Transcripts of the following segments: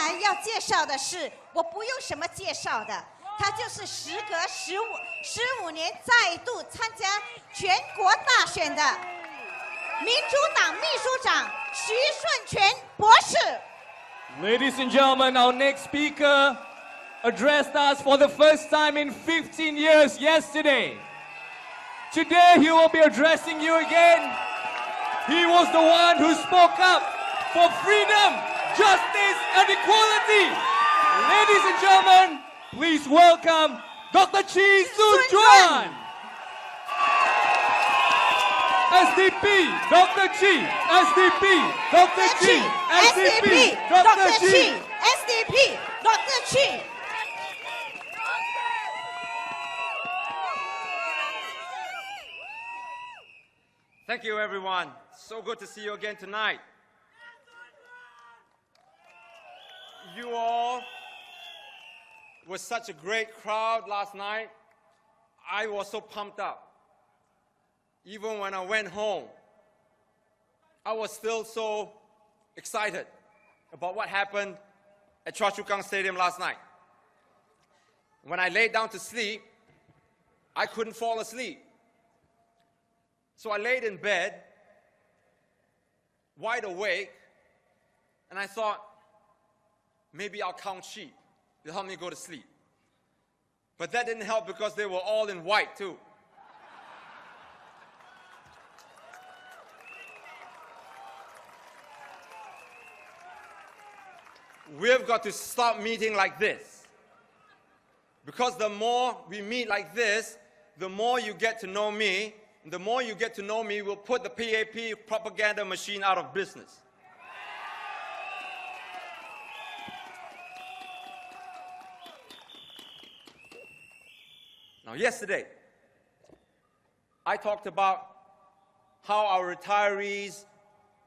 来要介绍的是，我不用什么介绍的，他就是时隔15年再度参加全国大选的民主党秘书长徐顺全博士。Ladies and gentlemen, our next speaker addressed us for the first time in 15 years yesterday. Today he will be addressing you again. He was the one who spoke up for freedom, justice, and equality. Ladies and gentlemen, please welcome Dr. Chee Juan. SDP, Dr. Chee, SDP, Dr. Chee, SDP, Dr. Chee, SDP, Dr. Chee. Thank you, everyone. So good to see you again tonight. You all were such a great crowd last night. I was so pumped up. Even when I went home, I was still so excited about what happened at Choa Chu Kang Stadium last night. When I laid down to sleep, I couldn't fall asleep. So I laid in bed, wide awake, and I thought, maybe I'll count sheep to help me go to sleep. But that didn't help because they were all in white too. We've got to stop meeting like this. Because the more we meet like this, the more you get to know me. And the more you get to know me, we'll put the PAP propaganda machine out of business. Now, yesterday, I talked about how our retirees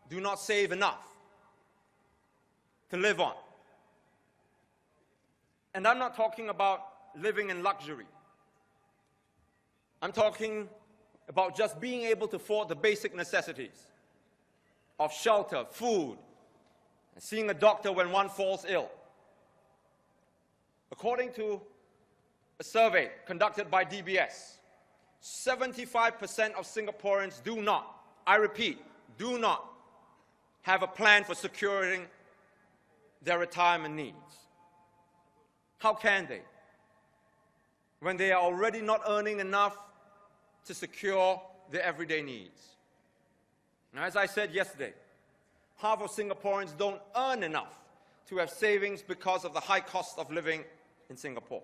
do not save enough to live on. And I'm not talking about living in luxury. I'm talking about just being able to afford the basic necessities of shelter, food, and seeing a doctor when one falls ill. According to a survey conducted by DBS, 75% of Singaporeans do not, I repeat, do not have a plan for securing their retirement needs. How can they, when they are already not earning enough to secure their everyday needs? Now, as I said yesterday, half of Singaporeans don't earn enough to have savings because of the high cost of living in Singapore.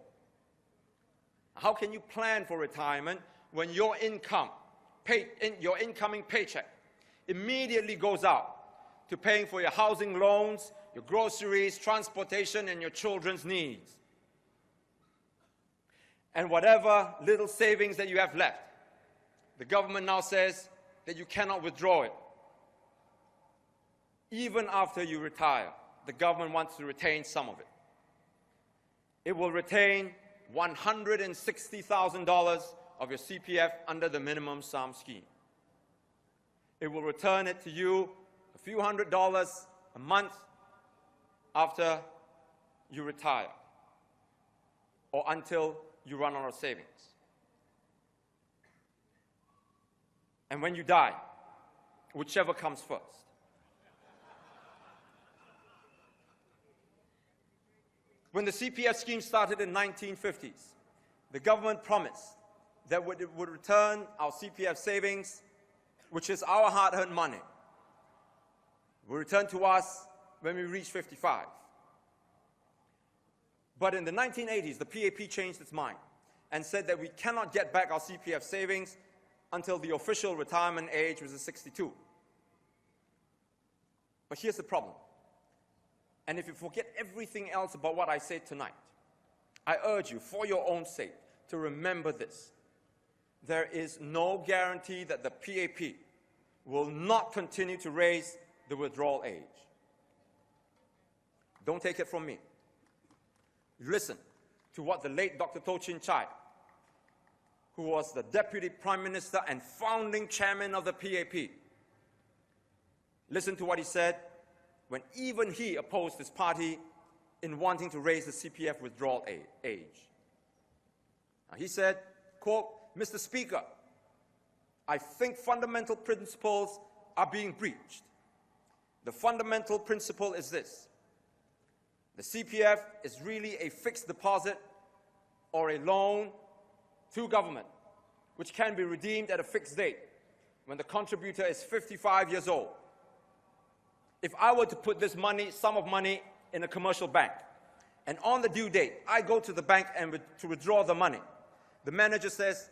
How can you plan for retirement when your income, your incoming paycheck immediately goes out to paying for your housing loans, your groceries, transportation, and your children's needs? And whatever little savings that you have left, the government now says that you cannot withdraw it. Even after you retire, the government wants to retain some of it. It will retain $160,000 of your CPF under the minimum sum scheme. It will return it to you a few $100s a month after you retire or until you run out of savings. And when you die, whichever comes first. When the CPF scheme started in the 1950s, the government promised that it would return our CPF savings, which is our hard-earned money, will return to us when we reach 55. But in the 1980s, the PAP changed its mind and said that we cannot get back our CPF savings until the official retirement age was 62. But here's the problem. And if you forget everything else about what I said tonight, I urge you, for your own sake, to remember this. There is no guarantee that the PAP will not continue to raise the withdrawal age. Don't take it from me. Listen to what the late Dr. Toh Chin Chye, who was the Deputy Prime Minister and founding chairman of the PAP, listen to what he said when even he opposed his party in wanting to raise the CPF withdrawal age. Now, he said, quote, "Mr. Speaker, I think fundamental principles are being breached. The fundamental principle is this: the CPF is really a fixed deposit or a loan to government, which can be redeemed at a fixed date when the contributor is 55 years old. If I were to put this sum of money in a commercial bank, and on the due date, I go to the bank and to withdraw the money, the manager says,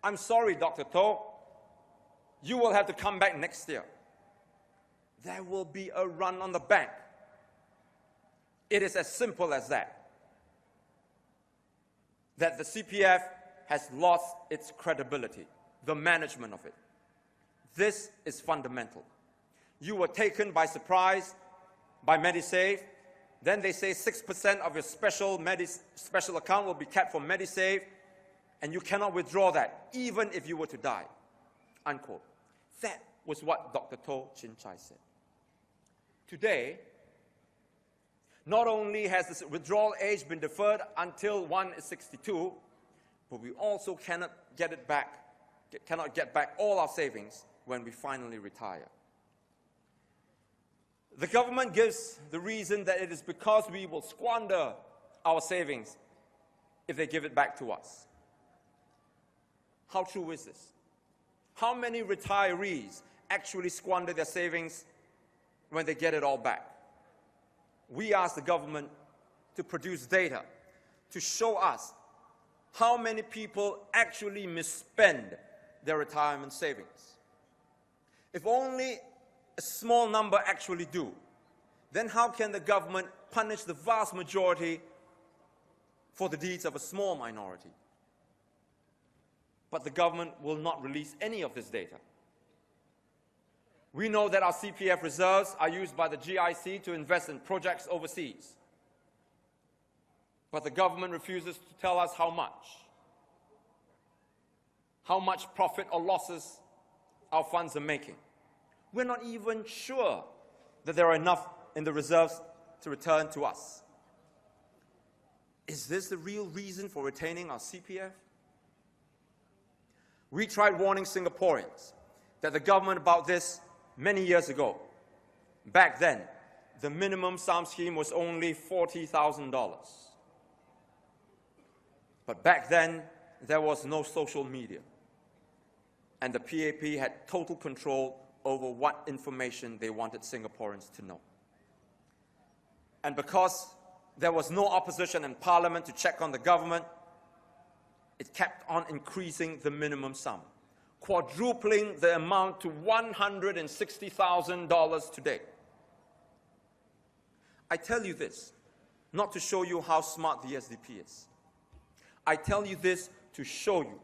'I'm sorry, Dr. To, you will have to come back next year.' There will be a run on the bank. It is as simple as that. That the CPF has lost its credibility, the management of it. This is fundamental. You were taken by surprise by MediSave. Then they say 6% of your special account will be kept for MediSave, and you cannot withdraw that, even if you were to die." Unquote. That was what Dr. To Chin Chai said. Today, not only has the withdrawal age been deferred until one is 62, but we also cannot get back all our savings when we finally retire. The government gives the reason that it is because we will squander our savings if they give it back to us. How true is this? How many retirees actually squander their savings when they get it all back? We ask the government to produce data to show us how many people actually misspend their retirement savings. If only a small number actually do, then how can the government punish the vast majority for the deeds of a small minority? But the government will not release any of this data. We know that our CPF reserves are used by the GIC to invest in projects overseas. But the government refuses to tell us how much profit or losses our funds are making. We're not even sure that there are enough in the reserves to return to us. Is this the real reason for retaining our CPF? We tried warning Singaporeans that the government about this many years ago. Back then, the minimum sum scheme was only $40,000. But back then, there was no social media, and the PAP had total control over what information they wanted Singaporeans to know. And because there was no opposition in Parliament to check on the government, it kept on increasing the minimum sum, quadrupling the amount to $160,000 today. I tell you this, not to show you how smart the SDP is. I tell you this to show you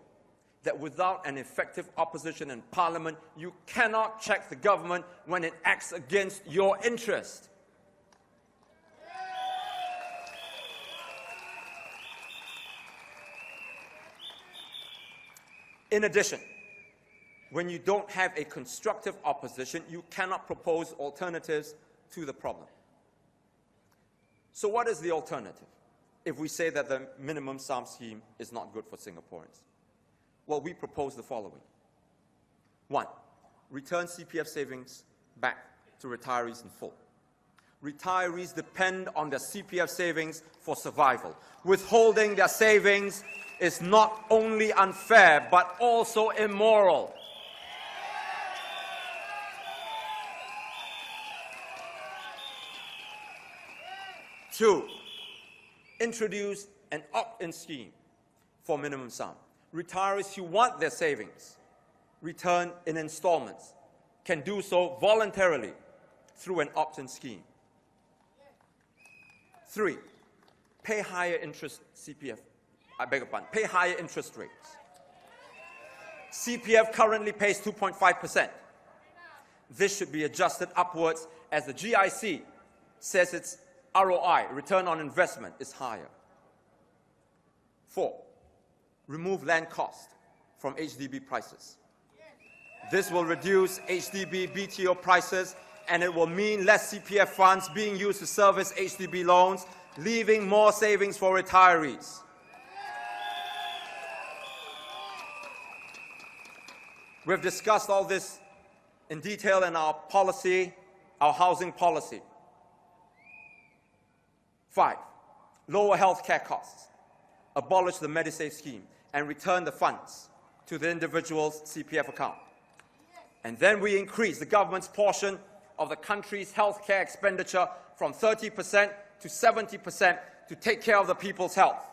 that without an effective opposition in Parliament, you cannot check the government when it acts against your interest. In addition, when you don't have a constructive opposition, you cannot propose alternatives to the problem. So what is the alternative if we say that the minimum sum scheme is not good for Singaporeans? Well, we propose the following. 1, return CPF savings back to retirees in full. Retirees depend on their CPF savings for survival. Withholding their savings is not only unfair, but also immoral. Two, introduce an opt-in scheme for minimum sum. Retirees who want their savings returned in installments can do so voluntarily through an opt-in scheme. 3, pay higher interest pay higher interest rates. CPF currently pays 2.5%. This should be adjusted upwards as the GIC says its ROI, return on investment, is higher. 4, remove land cost from HDB prices. This will reduce HDB BTO prices and it will mean less CPF funds being used to service HDB loans, leaving more savings for retirees. We've discussed all this in detail in our policy, our housing policy. 5, lower health care costs, abolish the Medisave scheme, and return the funds to the individual's CPF account. And then we increase the government's portion of the country's health care expenditure from 30% to 70% to take care of the people's health.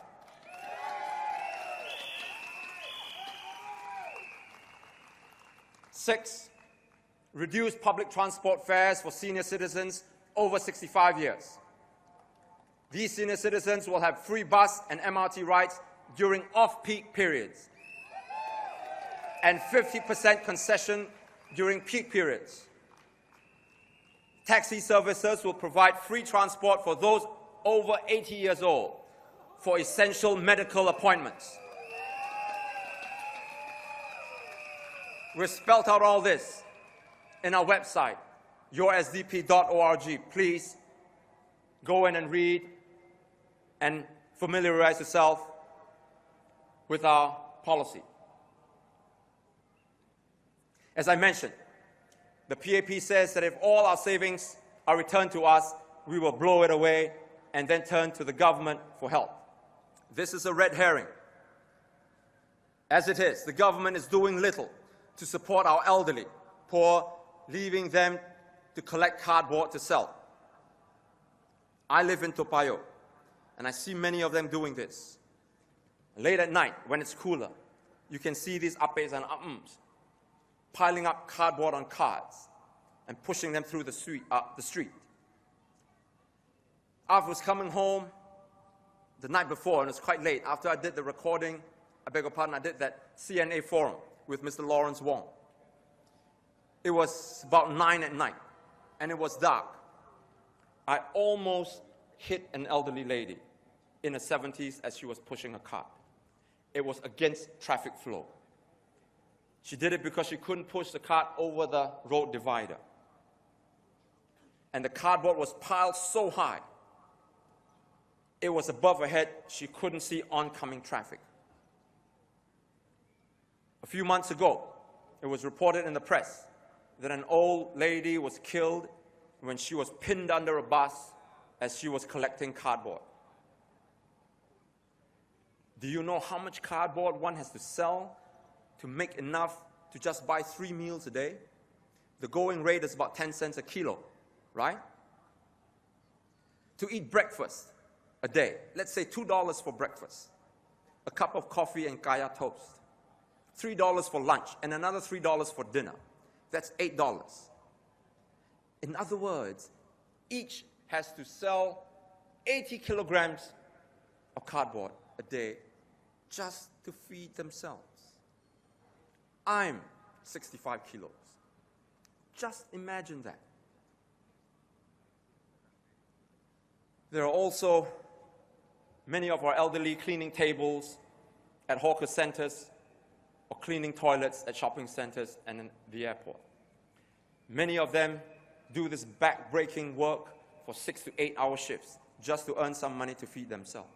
6, reduce public transport fares for senior citizens over 65 years. These senior citizens will have free bus and MRT rides during off-peak periods and 50% concession during peak periods. Taxi services will provide free transport for those over 80 years old for essential medical appointments. We've spelled out all this in our website, yoursdp.org. Please go in and read and familiarize yourself with our policy. As I mentioned, the PAP says that if all our savings are returned to us, we will blow it away and then turn to the government for help. This is a red herring. As it is, the government is doing little to support our elderly, poor, leaving them to collect cardboard to sell. I live in Toa Payoh, and I see many of them doing this. Late at night, when it's cooler, you can see these apes and ams piling up cardboard on carts and pushing them through the street. I was coming home the night before, and it's quite late, after I did the recording, I beg your pardon, I did that CNA forum with Mr. Lawrence Wong. It was about 9 at night, and it was dark. I almost hit an elderly lady in her 70s as she was pushing a cart. It was against traffic flow. She did it because she couldn't push the cart over the road divider. And the cardboard was piled so high, it was above her head, she couldn't see oncoming traffic. A few months ago, it was reported in the press that an old lady was killed when she was pinned under a bus as she was collecting cardboard. Do you know how much cardboard one has to sell to make enough to just buy 3 meals a day? The going rate is about 10 cents a kilo, right? To eat breakfast a day, let's say $2 for breakfast, a cup of coffee and kaya toast, $3 for lunch, and another $3 for dinner. That's $8. In other words, each has to sell 80 kilograms of cardboard a day just to feed themselves. I'm 65 kilos. Just imagine that. There are also many of our elderly cleaning tables at hawker centers or cleaning toilets at shopping centers and in the airport. Many of them do this back-breaking work for 6 to 8 hour shifts just to earn some money to feed themselves.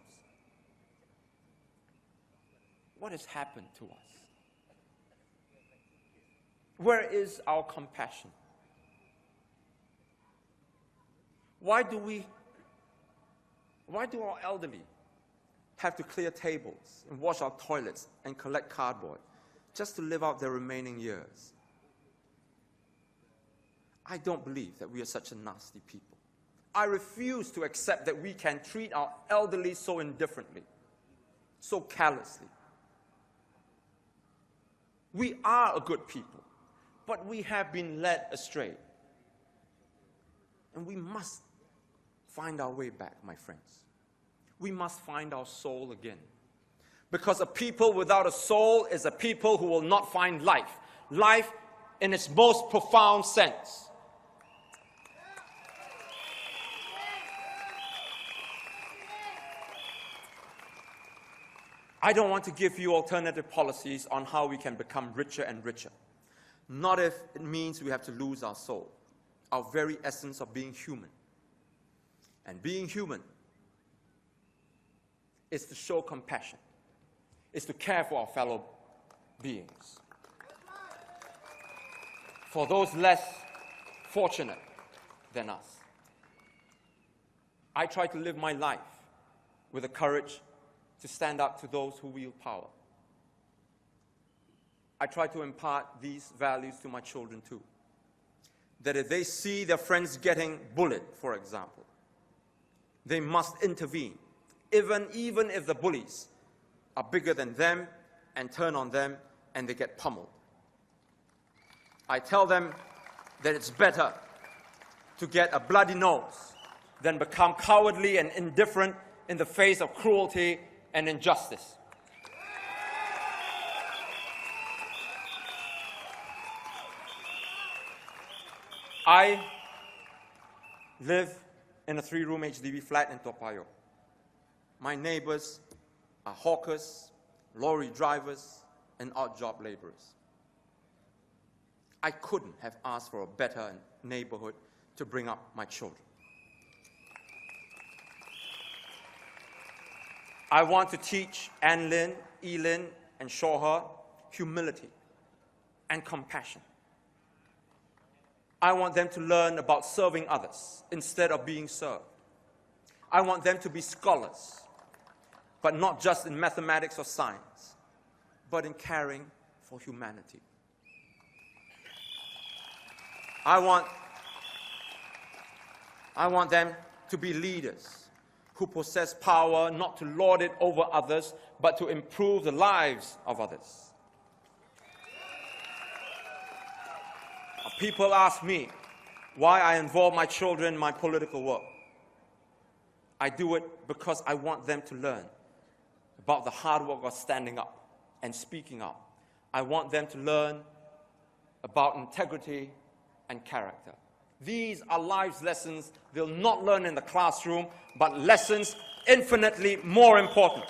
What has happened to us? Where is our compassion? Why do our elderly have to clear tables and wash our toilets and collect cardboard just to live out their remaining years? I don't believe that we are such a nasty people. I refuse to accept that we can treat our elderly so indifferently, so callously. We are a good people, but we have been led astray. And we must find our way back, my friends. We must find our soul again. Because a people without a soul is a people who will not find life. Life in its most profound sense. I don't want to give you alternative policies on how we can become richer and richer. Not if it means we have to lose our soul. our very essence of being human. And being human is to show compassion, is to care for our fellow beings. For those less fortunate than us. I try to live my life with the courage to stand up to those who wield power. I try to impart these values to my children too. That if they see their friends getting bullied, for example, they must intervene, even if the bullies are bigger than them and turn on them and they get pummeled. I tell them that it's better to get a bloody nose than become cowardly and indifferent in the face of cruelty and injustice. I live in a 3-room HDB flat in Toa Payoh. My neighbors are hawkers, lorry drivers, and odd job laborers. I couldn't have asked for a better neighborhood to bring up my children. I want to teach Ann Lin, Elin, and Shoha humility and compassion. I want them to learn about serving others instead of being served. I want them to be scholars, but not just in mathematics or science, but in caring for humanity. I want them to be leaders who possess power not to lord it over others, but to improve the lives of others. People ask me why I involve my children in my political work. I do it because I want them to learn about the hard work of standing up and speaking up. I want them to learn about integrity and character. These are life's lessons they'll not learn in the classroom, but lessons infinitely more important.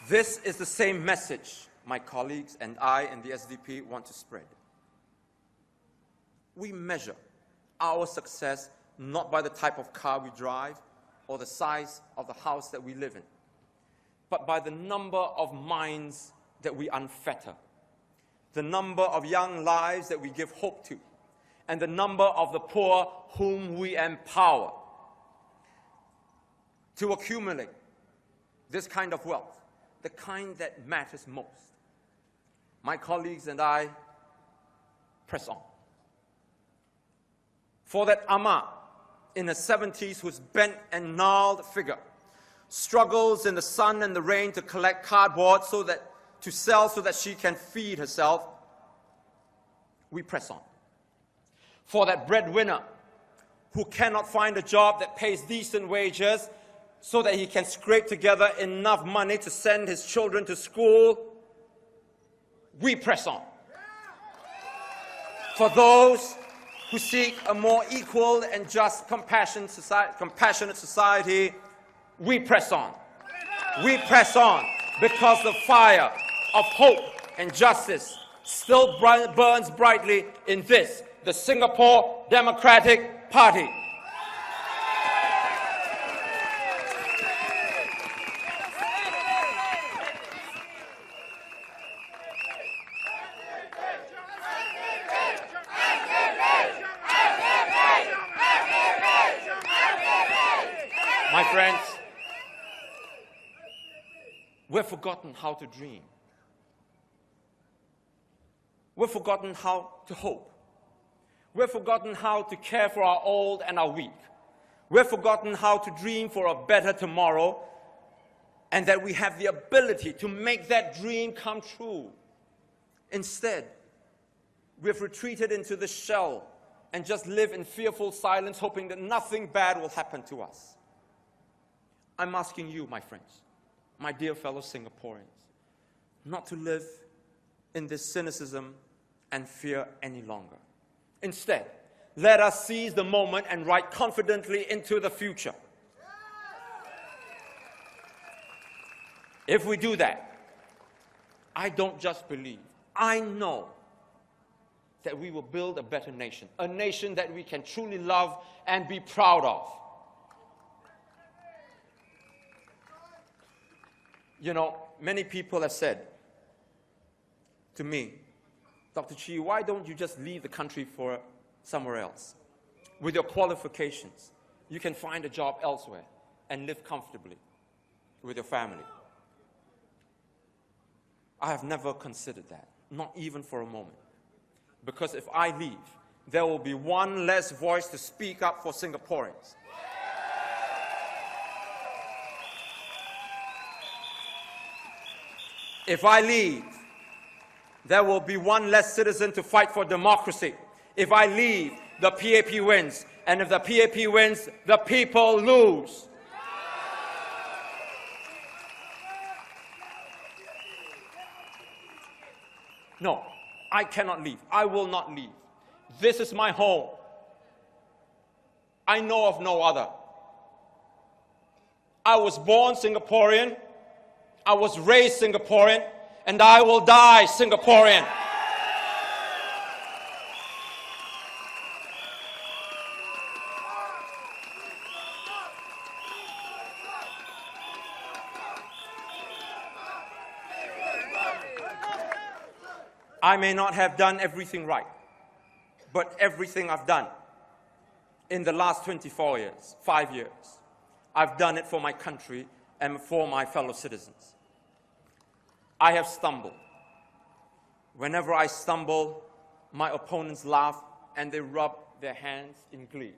This is the same message my colleagues and I and the SDP want to spread. We measure our success not by the type of car we drive or the size of the house that we live in, but by the number of minds that we unfetter, the number of young lives that we give hope to, and the number of the poor whom we empower. To accumulate this kind of wealth, the kind that matters most, my colleagues and I press on. For that Amma in her 70s whose bent and gnarled figure struggles in the sun and the rain to collect cardboard to sell so that she can feed herself, we press on. For that breadwinner who cannot find a job that pays decent wages so that he can scrape together enough money to send his children to school, we press on. For those who seek a more equal and just compassionate society, we press on. We press on because the fire of hope and justice still burns brightly in this, the Singapore Democratic Party. My friends, we've forgotten how to dream. We've forgotten how to hope. We've forgotten how to care for our old and our weak. We've forgotten how to dream for a better tomorrow, and that we have the ability to make that dream come true. Instead, we've retreated into the shell and just live in fearful silence, hoping that nothing bad will happen to us. I'm asking you, my friends, my dear fellow Singaporeans, not to live in this cynicism and fear any longer. Instead, let us seize the moment and ride confidently into the future. If we do that, I don't just believe I know that we will build a better nation, a nation that we can truly love and be proud of. You know, many people have said to me, Dr. Chee, why don't you just leave the country for somewhere else? With your qualifications, you can find a job elsewhere and live comfortably with your family. I have never considered that, not even for a moment. Because if I leave, there will be one less voice to speak up for Singaporeans. If I leave, there will be one less citizen to fight for democracy. If I leave, the PAP wins. And if the PAP wins, the people lose. No, I cannot leave. I will not leave. This is my home. I know of no other. I was born Singaporean. I was raised Singaporean. And I will die Singaporean. I may not have done everything right, but everything I've done in the last 24 years, 5 years, I've done it for my country and for my fellow citizens. I have stumbled. Whenever I stumble, my opponents laugh and they rub their hands in glee.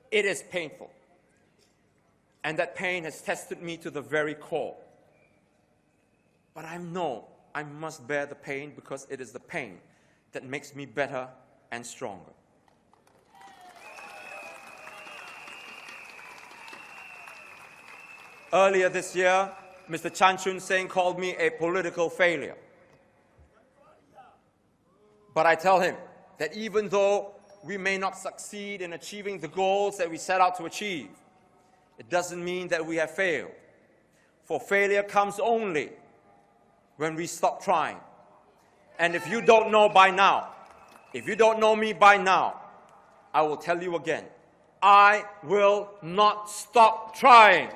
It is painful, and that pain has tested me to the very core. But I know I must bear the pain because it is the pain that makes me better and stronger. Earlier this year, Mr. Chan Chun Sing called me a political failure. But I tell him that even though we may not succeed in achieving the goals that we set out to achieve, it doesn't mean that we have failed. For failure comes only when we stop trying. And if you don't know by now, if you don't know me by now, I will tell you again, I will not stop trying.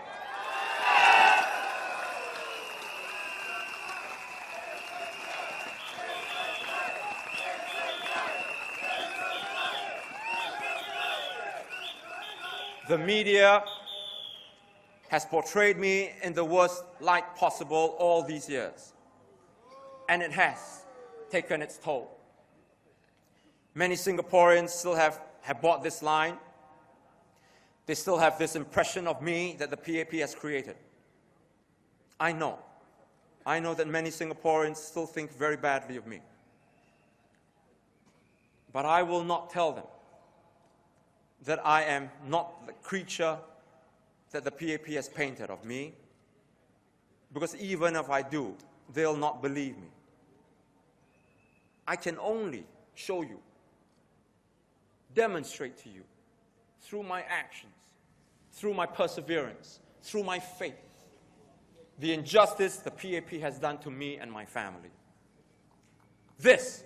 The media has portrayed me in the worst light possible all these years. And it has taken its toll. Many Singaporeans still have bought this line. They still have this impression of me that the PAP has created. I know that many Singaporeans still think very badly of me. But I will not tell them that I am not the creature that the PAP has painted of me, because even if I do, they'll not believe me. I can only show you, demonstrate to you, through my actions, through my perseverance, through my faith, the injustice the PAP has done to me and my family. This,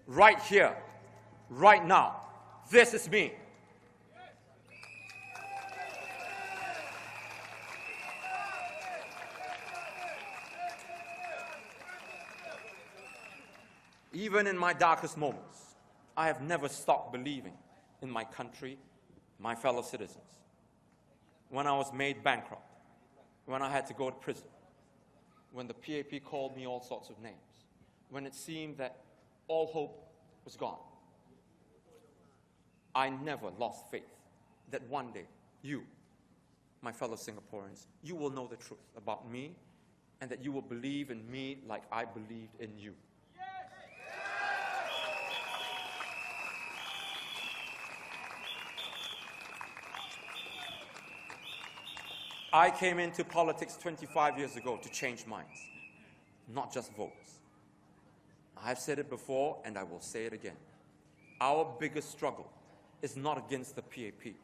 right here, right now, this is me. Even in my darkest moments, I have never stopped believing in my country, my fellow citizens. When I was made bankrupt, when I had to go to prison, when the PAP called me all sorts of names, when it seemed that all hope was gone, I never lost faith that one day you, my fellow Singaporeans, you will know the truth about me and that you will believe in me like I believed in you. I came into politics 25 years ago to change minds, not just votes. I've said it before and I will say it again. Our biggest struggle is not against the PAP.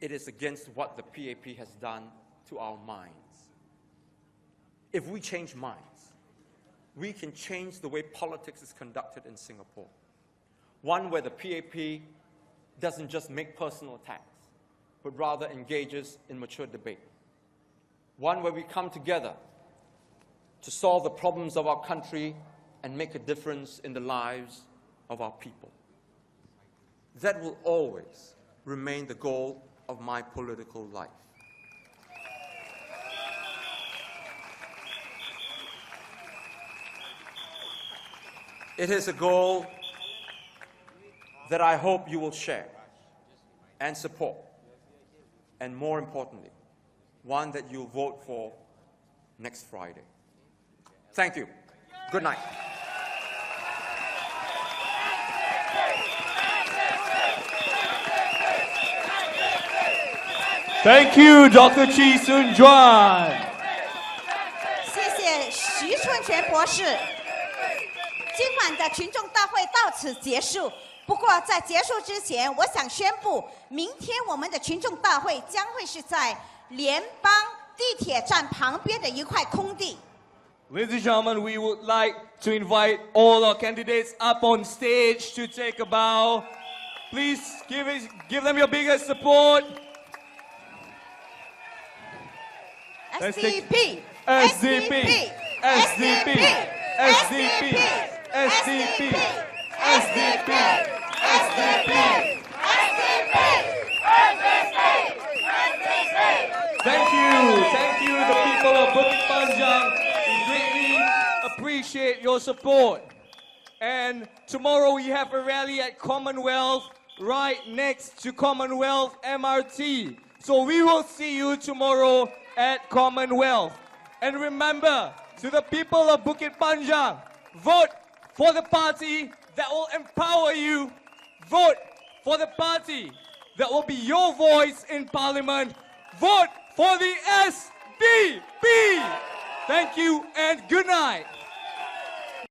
It is against what the PAP has done to our minds. If we change minds, we can change the way politics is conducted in Singapore. One where the PAP doesn't just make personal attacks, but rather engages in mature debate. One where we come together to solve the problems of our country and make a difference in the lives of our people. That will always remain the goal of my political life. It is a goal that I hope you will share and support, and more importantly, one that you'll vote for next Friday. Thank you. Good night. Thank you, Dr. Chee Juan. 谢谢徐春全博士。今晚的群众大会到此结束。不过在结束之前，我想宣布，明天我们的群众大会将会是在联邦地铁站旁边的一块空地。Ladies and gentlemen, we would like to invite all our candidates up on stage to take a bow. Please give them your biggest support. SDP, SDP, SDP, SDP, SDP, SDP, SDP. Thank you, the people of Bukit Panjang. We greatly appreciate your support. And tomorrow we have a rally at Commonwealth, right next to Commonwealth MRT. So we will see you tomorrow at Commonwealth. And remember, to the people of Bukit Panjang, vote for the party that will empower you. Vote for the party that will be your voice in Parliament. Vote for the SDP. Thank you and good night.